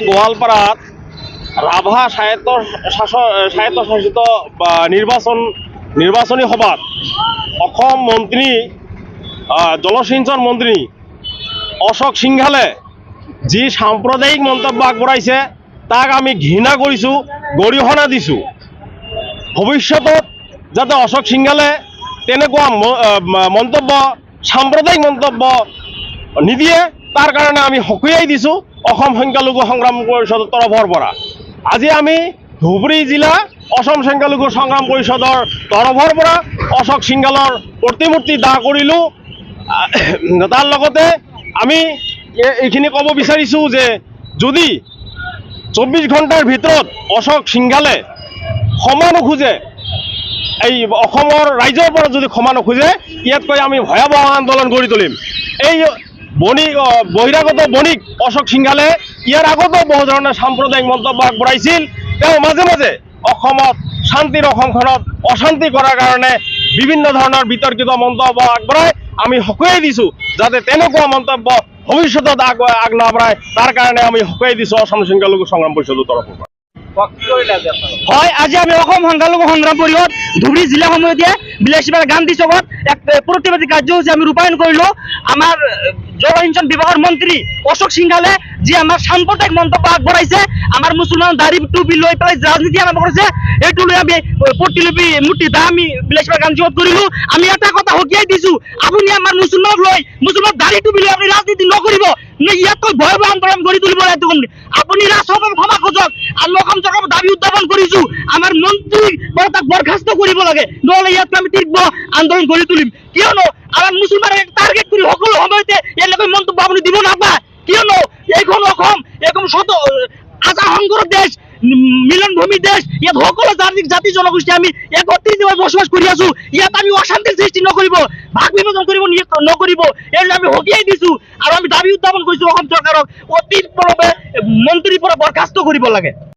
গোৱালপাৰাত ৰাভা স্বায়ত্তশাসিত নিৰ্বাচনী সভাত অসম মন্ত্ৰী জলসিঞ্চন মন্ত্ৰী অশোক সিংঘালে যি সাম্প্ৰদায়িক মন্তব্য আগবঢ়াইছে তাক আমি ঘৃণা কৰিছোঁ, গৰিহণা দিছোঁ। ভৱিষ্যতত যাতে অশোক সিংঘালে তেনেকুৱা মন্তব্য, সাম্প্ৰদায়িক মন্তব্য নিদিয়ে তাৰ কাৰণে আমি সকীয়াই দিছোঁ অসম সংখ্যালঘু সংগ্ৰাম পৰিষদৰ তৰফৰ পৰা। আজি আমি ধুবুৰী জিলা অসম সংখ্যালঘু সংগ্ৰাম পৰিষদৰ তৰফৰ পৰা অশোক সিংঘালৰ প্ৰতিমূৰ্তি দাহ কৰিলোঁ। তাৰ লগতে আমি এইখিনি ক'ব বিচাৰিছোঁ যে যদি 24 ঘণ্টাৰ ভিতৰত অশোক সিংঘালে ক্ষমা নোখোজে, এই অসমৰ ৰাইজৰ পৰা যদি ক্ষমা নোখোজে, ইয়াতকৈ আমি ভয়াৱহ আন্দোলন গঢ়ি তুলিম। এই বহিৰাগত বণিক অশোক সিংঘালে ইয়াৰ আগতো বহু ধৰণৰ সাম্প্ৰদায়িক মন্তব্য আগবঢ়াইছিল। তেওঁ মাজে মাজে অসমত শান্তিৰ অসমখনত অশান্তি কৰাৰ কাৰণে বিভিন্ন ধৰণৰ বিতৰ্কিত মন্তব্য আগবঢ়াই। আমি সকীয়াই দিছোঁ যাতে তেনেকুৱা মন্তব্য ভৱিষ্যতত আগ নবঢ়ায়, তাৰ কাৰণে আমি সকীয়াই দিছোঁ অসম সংখ্যালঘু সংগ্ৰাম পৰিষদৰ তৰফৰ পৰা। হয়, আজি আমি অসম সংখ্যালঘু সংগ্ৰাম পৰিষদ ধুবুৰী জিলা সমিতিয়ে বিলাসীপাৰা গান্ধী চকত এক প্ৰতিবাদী কাৰ্যসূচী আমি ৰূপায়ণ কৰিলোঁ। আমাৰ জলসিঞ্চন বিভাগৰ মন্ত্ৰী অশোক সিংঘালে যি আমাৰ সাম্প্ৰদায়িক মন্তব্য আগবঢ়াইছে, আমাৰ মুছলমান দাড়ি টুপি লৈ পেলাই ৰাজনীতি আৰম্ভ কৰিছে, এইটো লৈ আমি প্ৰতিলিপি মূৰ্তি দাহ আমি বিলাসীপাৰা গান্ধী চকত কৰিলোঁ। আমি এটা কথা সকীয়াই দিছোঁ, আপুনি আমাৰ মুছলমানক লৈ মুছলমান দাড়ি টুপি লৈ আপুনি ৰাজনীতি নকৰিব। ইয়াতকৈ ভয়াৱহ আন্দোলন গঢ়ি তুলিব লাগে। আপুনি ৰাজসভাত ক্ষমা খোজক। আমি অসম চৰকাৰৰ দাবী উত্থাপন কৰিছোঁ, আমাৰ মন্ত্ৰী তাক বৰখাস্ত কৰিব লাগে, নহ'লে ইয়াতকৈ আমি তীব্ৰ আন্দোলন গঢ়ি তুলিম। কিয়নো আমাৰ মুছলমানক টাৰ্গেট কৰি সকলো সময়তে এনেকৈ মন্তব্য আপুনি দিব নাপায়। কিয়নো এইখন অসম এখন আচাৰ সংগ্ৰহ দেশ, মিলনভূমি দেশ। ইয়াত সকলো জাতি জনগোষ্ঠী আমি একত্ৰিতভাৱে বসবাস কৰি আছোঁ। ইয়াত আমি অশান্তিৰ সৃষ্টি নকৰিব, ভাগ বিভাজন কৰিব নকৰিব, এই আমি সকীয়াই দিছোঁ। আৰু আমি দাবী উত্থাপন কৰিছোঁ অসম চৰকাৰক অতি পলমে মন্ত্ৰীৰ পৰা বৰখাস্ত কৰিব লাগে।